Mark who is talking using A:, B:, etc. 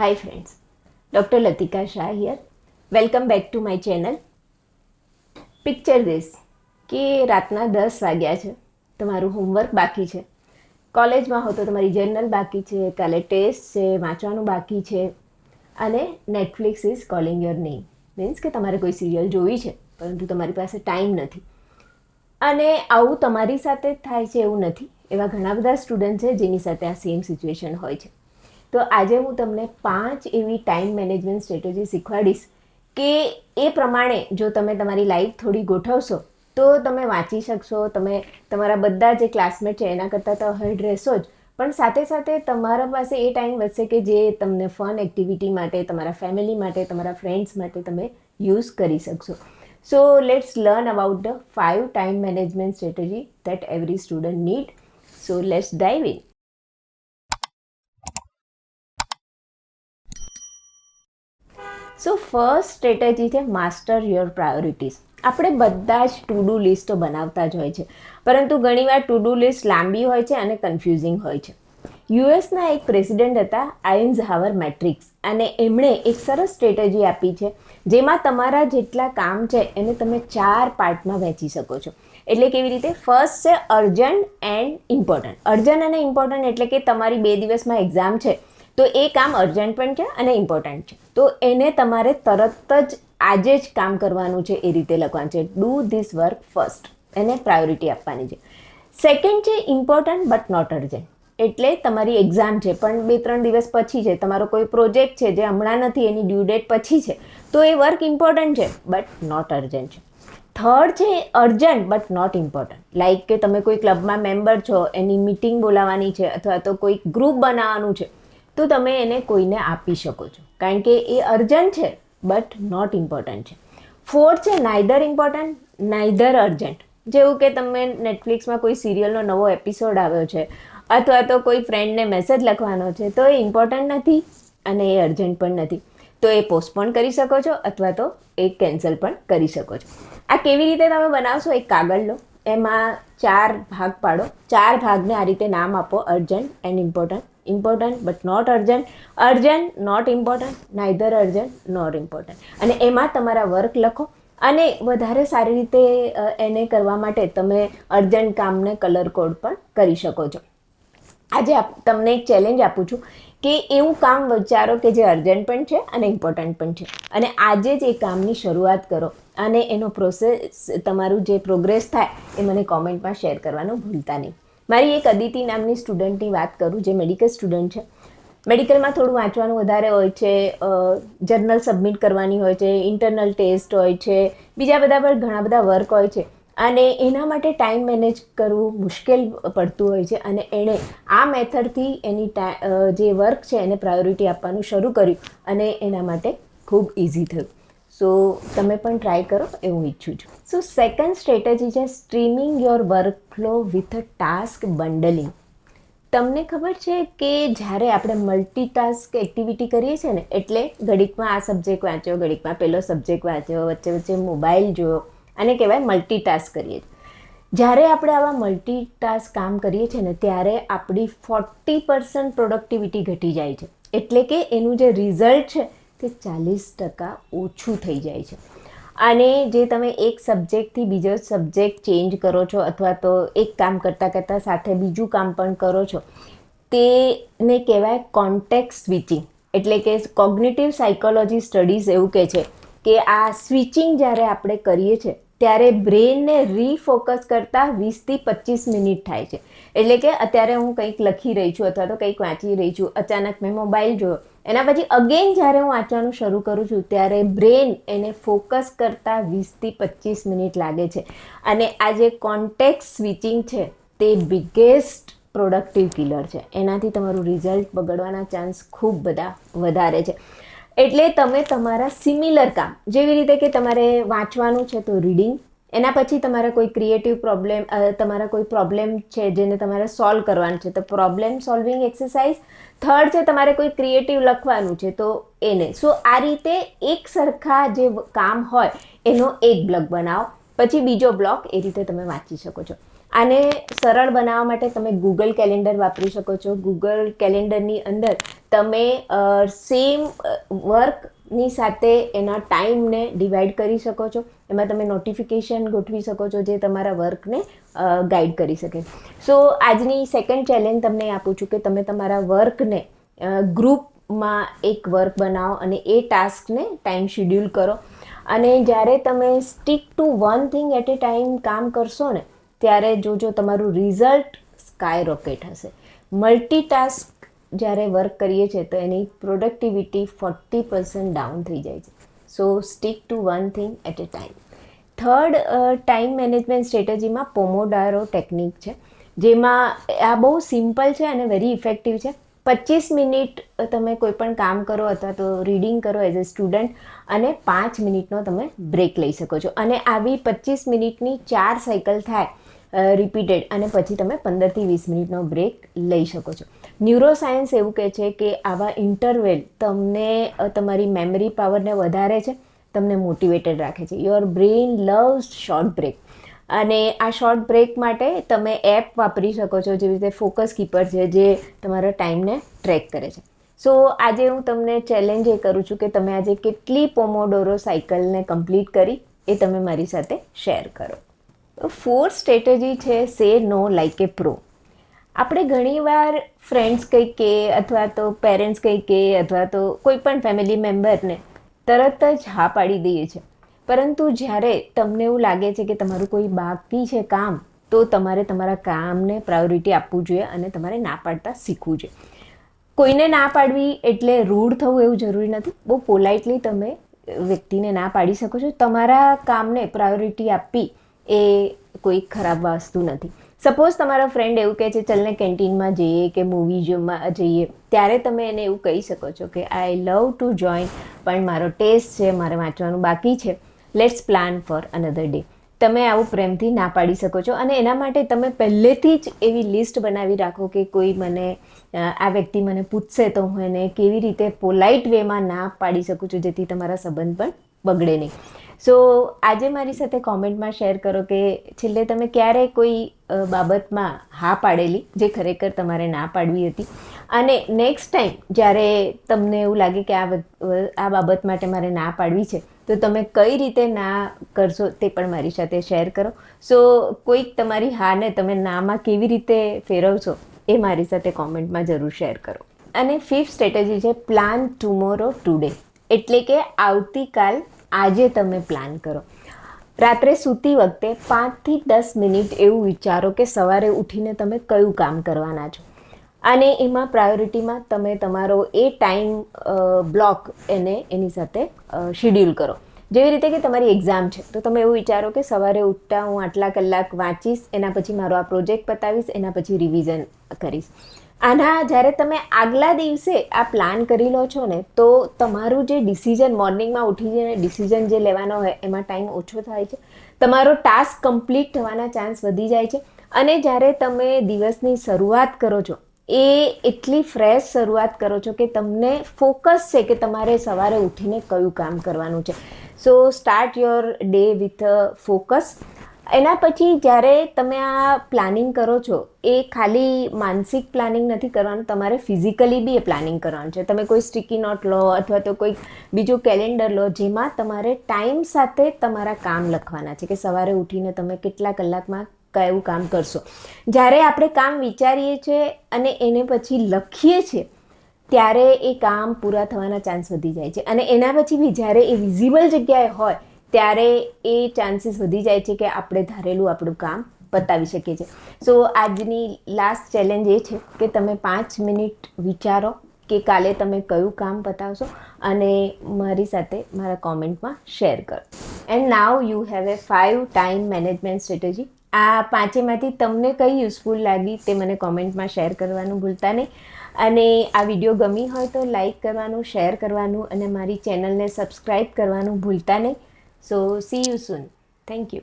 A: Hi friends, Dr. Latika Shah here. Welcome back to my channel. Picture this કે રાતના 10 વાગ્યા છે, તમારું હોમવર્ક બાકી છે, કોલેજમાં હો તો તમારી જર્નલ બાકી છે, કાલે ટેસ્ટ છે, વાંચવાનું બાકી છે અને Netflix is calling your name. Means કે તમારે કોઈ સિરિયલ જોવી છે પરંતુ તમારી પાસે ટાઈમ નથી. અને આવું તમારી સાથે થાય છે એવું નથી, એવા ઘણા બધા સ્ટુડન્ટ છે જેની સાથે આ સેમ સિચ્યુએશન હોય છે. તો આજે હું તમને 5 એવી ટાઈમ મેનેજમેન્ટ સ્ટ્રેટેજી શીખવાડીશ કે એ પ્રમાણે જો તમે તમારી લાઈફ થોડી ગોઠવશો તો તમે વાંચી શકશો, તમે તમારા બધા જે ક્લાસમેટ છે એના કરતાં તો અહેડ રહેશો જ, પણ સાથે સાથે તમારા પાસે એ ટાઈમ વધશે કે જે તમને ફન એક્ટિવિટી માટે, તમારા ફેમિલી માટે, તમારા ફ્રેન્ડ્સ માટે તમે યુઝ કરી શકશો. So let's learn about the 5 time management strategy that every student need. So let's dive in. So first strategy છે માસ્ટર યોર પ્રાયોરિટીઝ. આપણે બધા જ ટુ ડુ લિસ્ટો બનાવતા જ હોય છે, પરંતુ ઘણીવાર ટુ ડુ લિસ્ટ લાંબી હોય છે અને કન્ફ્યુઝિંગ હોય છે. યુએસના એક પ્રેસિડેન્ટ હતા આઇન્ઝહાવર મેટ્રિક્સ, અને એમણે એક સરસ સ્ટ્રેટેજી આપી છે જેમાં તમારા જેટલા કામ છે એને તમે 4 પાર્ટમાં વહેંચી શકો છો. એટલે કેવી રીતે? ફર્સ્ટ છે અર્જન્ટ એન્ડ ઇમ્પોર્ટન્ટ. અર્જન્ટ અને ઇમ્પોર્ટન્ટ એટલે કે તમારી 2 દિવસમાં એક્ઝામ છે તો એ કામ અર્જન્ટ પણ છે અને ઇમ્પોર્ટન્ટ છે, તો એને તમારે તરત જ આજે જ કામ કરવાનું છે એ રીતે લખવાનું છે. ડુ ધીસ વર્ક ફર્સ્ટ, એને પ્રાયોરિટી આપવાની છે. સેકન્ડ છે ઇમ્પોર્ટન્ટ બટ નોટ અર્જન્ટ. એટલે તમારી એક્ઝામ છે પણ 2-3 દિવસ પછી છે, તમારો કોઈ પ્રોજેક્ટ છે જે હમણાં નથી, એની ડ્યુ ડેટ પછી છે, તો એ વર્ક ઇમ્પોર્ટન્ટ છે બટ નોટ અર્જન્ટ છે. થર્ડ છે urgent but not important. Like કે તમે કોઈ ક્લબમાં મેમ્બર છો, એની મીટિંગ બોલાવવાની છે અથવા તો કોઈ ગ્રુપ બનાવવાનું છે, તો તમે એને કોઈને આપી શકો છો કારણ કે એ અર્જન્ટ છે બટ નોટ ઇમ્પોર્ટન્ટ છે. ફોર્થ છે નાઇધર ઇમ્પોર્ટન્ટ નાઇધર અર્જન્ટ. જેવું કે તમે નેટફ્લિક્સમાં કોઈ સિરિયલનો નવો એપિસોડ આવ્યો છે અથવા તો કોઈ ફ્રેન્ડને મેસેજ લખવાનો છે, તો એ ઇમ્પોર્ટન્ટ નથી અને એ અર્જન્ટ પણ નથી, તો એ પોસ્ટપોન કરી શકો છો અથવા તો એ કેન્સલ પણ કરી શકો છો. આ કેવી રીતે તમે બનાવશો? એક કાગળ લો, એમાં 4 ભાગ પાડો, 4 ભાગને આ રીતે નામ આપો: urgent and important, important but not urgent, urgent not important, neither urgent not important. અને એમાં તમારા વર્ક લખો. અને વધારે સારી રીતે એને કરવા માટે તમે અર્જન્ટ કામને કલર કોડ પણ કરી શકો છો. આજે તમને એક ચેલેન્જ આપું છું કે એવું કામ વિચારો કે જે અર્જન્ટ પણ છે અને ઇમ્પોર્ટન્ટ પણ છે, અને આજે જ એ કામની શરૂઆત કરો અને એનો પ્રોસેસ, તમારું જે પ્રોગ્રેસ થાય એ મને કોમેન્ટમાં શેર કરવાનું ભૂલતા નહીં. મારી એક અદિતિ નામની સ્ટુડન્ટની વાત કરું જે મેડિકલ સ્ટુડન્ટ છે. મેડિકલમાં થોડું વાંચવાનું વધારે હોય છે, જર્નલ સબમિટ કરવાની હોય છે, ઇન્ટરનલ ટેસ્ટ હોય છે, બીજા બધા પણ ઘણા બધા વર્ક હોય છે, અને એના માટે ટાઈમ મેનેજ કરવું મુશ્કેલ પડતું હોય છે. અને એણે આ મેથડથી એની જે વર્ક છે એને પ્રાયોરિટી આપવાનું શરૂ કર્યું અને એના માટે ખૂબ ઇઝી થયું. સો તમે પણ ટ્રાય કરો એવું ઈચ્છું છું. સો સેકન્ડ સ્ટ્રેટેજી છે streaming your workflow with a task bundling. તમને ખબર છે કે જ્યારે આપણે મલ્ટીટાસ્ક એક્ટિવિટી કરીએ છીએ ને, એટલે ઘડીકમાં આ સબ્જેક્ટ વાંચ્યો, ઘડીકમાં પેલો સબ્જેક્ટ વાંચ્યો, વચ્ચે વચ્ચે મોબાઈલ જોયો, અને કહેવાય મલ્ટીટાસ્ક કરીએ છીએ. જ્યારે આપણે આવા મલ્ટીટાસ્ક કામ કરીએ છીએ ને ત્યારે આપણી 40% પ્રોડક્ટિવિટી ઘટી જાય છે. એટલે કે એનું જે રિઝલ્ટ છે તે 40% ઓછું થઈ જાય છે. અને જે તમે એક સબ્જેક્ટથી બીજો સબ્જેક્ટ ચેન્જ કરો છો અથવા તો એક કામ કરતાં કરતાં સાથે બીજું કામ પણ કરો છો, તેને કહેવાય કોન્ટેક્સ્ટ સ્વિચિંગ. એટલે કે કોગ્નિટિવ સાયકોલોજી સ્ટડીઝ એવું કહે છે કે આ સ્વિચિંગ જ્યારે આપણે કરીએ છીએ ત્યારે બ્રેનને રીફોકસ કરતાં 20 થી 25 મિનિટ થાય છે. એટલે કે અત્યારે હું કંઈક લખી રહી છું અથવા તો કંઈક વાંચી રહી છું, અચાનક મેં મોબાઈલ જોયો, એના પછી અગેન જ્યારે હું વાંચવાનું શરૂ કરું છું ત્યારે બ્રેન એને ફોકસ કરતાં 20 થી 25 મિનિટ લાગે છે. અને આ જે કોન્ટેક્સ્ટ સ્વિચિંગ છે તે બિગેસ્ટ પ્રોડક્ટિવ કિલર છે. એનાથી તમારું રિઝલ્ટ બગડવાના ચાન્સ ખૂબ બધા વધારે છે. એટલે તમે તમારા સિમિલર કામ, જેવી રીતે કે તમારે વાંચવાનું છે તો રીડિંગ, એના પછી તમારા કોઈ ક્રિએટિવ પ્રોબ્લેમ, તમારા કોઈ પ્રોબ્લેમ છે જેને તમારે સોલ્વ કરવાનું છે તો પ્રોબ્લેમ સોલ્વિંગ એક્સરસાઇઝ. થર્ડ છે તમારે કોઈ ક્રિએટિવ લખવાનું છે તો એને. સો આ રીતે એક સરખા જે કામ હોય એનો એક બ્લોક બનાવો, પછી બીજો બ્લોક, એ રીતે તમે વાંચી શકો છો. આને સરળ બનાવવા માટે તમે ગૂગલ કેલેન્ડર વાપરી શકો છો. ગૂગલ કેલેન્ડરની અંદર તમે સેમ વર્કની સાથે એના ટાઈમને ડિવાઈડ કરી શકો છો. એમાં તમે નોટિફિકેશન ગોઠવી શકો છો જે તમારા વર્કને ગાઈડ કરી શકે. સો આજની સેકન્ડ ચેલેન્જ તમને આપું છું કે તમે તમારા વર્કને ગ્રુપમાં એક વર્ક બનાવો અને એ ટાસ્કને ટાઈમ શેડ્યુલ કરો. અને જ્યારે તમે stick to one thing at a time કામ કરશો ને ત્યારે જોજો તમારું રિઝલ્ટ સ્કાય રોકેટ હશે. મલ્ટીટાસ્ક જ્યારે વર્ક કરીએ છીએ તો એની પ્રોડક્ટિવિટી 40% ડાઉન થઈ જાય છે. So stick to one thing at a time. Third time management સ્ટ્રેટેજીમાં પોમોડારો ટેકનિક છે, જેમાં આ બહુ સિમ્પલ છે અને વેરી ઇફેક્ટિવ છે. 25 મિનિટ તમે કોઈ પણ કામ કરો અથવા તો રીડિંગ કરો એઝ અ સ્ટુડન્ટ અને 5 મિનિટનો તમે બ્રેક લઈ શકો છો. અને આવી 25 મિનિટની 4 સાયકલ થાય રિપીટેડ અને પછી તમે 15થી 20 મિનિટનો બ્રેક લઈ શકો છો. ન્યુરોસાયન્સ એવું કહે છે કે આવા ઇન્ટરવેલ તમને તમારી મેમરી પાવરને વધારે છે, તમને મોટિવેટેડ રાખે છે. Your brain loves short break. અને આ શોર્ટ બ્રેક માટે તમે એપ વાપરી શકો છો, જેવી રીતે ફોકસ કીપર છે જે તમારા ટાઈમને ટ્રેક કરે છે. સો આજે હું તમને ચેલેન્જ એ કરું છું કે તમે આજે કેટલી પોમોડોરો સાયકલને કમ્પ્લીટ કરી એ તમે મારી સાથે શેર કરો. ફોર્થ સ્ટ્રેટેજી છે સે નો લાઈક એ પ્રો. આપણે ઘણીવાર ફ્રેન્ડ્સ કંઈક કહે અથવા તો પેરેન્ટ્સ કંઈક કહે અથવા તો કોઈ પણ ફેમિલી મેમ્બરને તરત જ હા પાડી દઈએ છીએ. પરંતુ જ્યારે તમને એવું લાગે છે કે તમારું કોઈ બાકી છે કામ, તો તમારે તમારા કામને પ્રાયોરિટી આપવું જોઈએ અને તમારે ના પાડતા શીખવું જોઈએ. કોઈને ના પાડવી એટલે રૂડ થવું એવું જરૂરી નથી. બહુ પોલાઇટલી તમે વ્યક્તિને ના પાડી શકો છો. તમારા કામને પ્રાયોરિટી આપવી એ કોઈ ખરાબ વસ્તુ નથી. સપોઝ તમારો ફ્રેન્ડ એવું કહે છે ચલને કેન્ટીનમાં જઈએ કે મૂવી જોવા જઈએ, ત્યારે તમે એને એવું કહી શકો છો કે આઈ લવ ટુ જોઈન, પણ મારો ટેસ્ટ છે, મારે વાંચવાનું બાકી છે, let's plan four another day. તમે આવું પ્રેમથી ના પાડી શકો છો. અને એના માટે તમે પહેલેથી જ એવી લિસ્ટ બનાવી રાખો કે કોઈ મને આ વ્યક્તિ મને પૂછશે તો હું એને કેવી રીતે પોલાઇટ વેમાં ના પાડી શકું છું જેથી તમારા સંબંધ પણ બગડે નહીં. સો આજે મારી સાથે કોમેન્ટમાં શેર કરો કે છેલ્લે તમે ક્યારે કોઈ બાબતમાં હા પાડેલી જે ખરેખર તમારે ના પાડવી હતી. અને નેક્સ્ટ ટાઈમ જ્યારે તમને એવું લાગે કે આ બાબત માટે મારે ના પાડવી છે તો તમે કઈ રીતે ના કરશો તે પણ મારી સાથે શેર કરો. સો કોઈક તમારી હાને તમે નામાં કેવી રીતે ફેરવશો એ મારી સાથે કોમેન્ટમાં જરૂર શેર કરો. અને ફિફ્થ સ્ટ્રેટેજી છે પ્લાન ટુમોરો ટુડે. એટલે કે આવતીકાલ આજે તમે પ્લાન કરો. રાત્રે સૂતી વખતે 5થી 10 મિનિટ એવું વિચારો કે સવારે ઉઠીને તમે કયું કામ કરવાના છો. અને એમાં પ્રાયોરિટીમાં તમે તમારો એ ટાઈમ બ્લોક એની સાથે શેડ્યુલ કરો. જેવી રીતે કે તમારી એક્ઝામ છે તો તમે એવું વિચારો કે સવારે ઉઠતા હું આટલા કલાક વાંચીશ, એના પછી મારો આ પ્રોજેક્ટ પતાવીશ, એના પછી રિવિઝન કરીશ. આના જ્યારે તમે આગલા દિવસે આ પ્લાન કરી લો છો ને તો તમારું જે ડિસિઝન મોર્નિંગમાં ઉઠીને ડિસિઝન જે લેવાનો હોય એમાં ટાઈમ ઓછો થાય છે. તમારો ટાસ્ક કમ્પ્લીટ થવાના ચાન્સ વધી જાય છે. અને જ્યારે તમે દિવસની શરૂઆત કરો છો એ એટલી ફ્રેશ શરૂઆત કરો છો કે તમને ફોકસ છે કે તમારે સવારે ઉઠીને કયું કામ કરવાનું છે. So start your day with focus. એના પછી જ્યારે તમે આ પ્લાનિંગ કરો છો એ ખાલી માનસિક પ્લાનિંગ નથી કરવાનું, તમારે ફિઝિકલી બી એ પ્લાનિંગ કરવાનું છે. તમે કોઈ સ્ટિકી નોટ લો અથવા તો કોઈ બીજું કેલેન્ડર લો જેમાં તમારે ટાઈમ સાથે તમારા કામ લખવાના છે કે સવારે ઉઠીને તમે કેટલા કલાકમાં કયું કામ કરશો. જ્યારે આપણે કામ વિચારીએ છીએ અને એને પછી લખીએ છીએ ત્યારે એ કામ પૂરા થવાના ચાન્સ વધી જાય છે. અને એના પછી બી જ્યારે એ વિઝિબલ જગ્યાએ હોય ત્યારે એ ચાન્સીસ વધી જાય છે કે આપણે ધારેલું આપણું કામ પતાવી શકીએ છીએ. સો આજની લાસ્ટ ચેલેન્જ એ છે કે તમે 5 મિનિટ વિચારો કે કાલે તમે કયું કામ પતાવશો અને મારી સાથે મારા કોમેન્ટમાં શેર કરો. And now you have a 5 time management strategy. આ પાંચેમાંથી તમને કઈ યુઝફુલ લાગી તે મને કોમેન્ટમાં શેર કરવાનું ભૂલતા નહીં. અને આ વિડીયો ગમી હોય તો લાઈક કરવાનું, શેર કરવાનું અને મારી ચેનલને સબસ્ક્રાઈબ કરવાનું ભૂલતા નહીં. So see you soon. Thank you.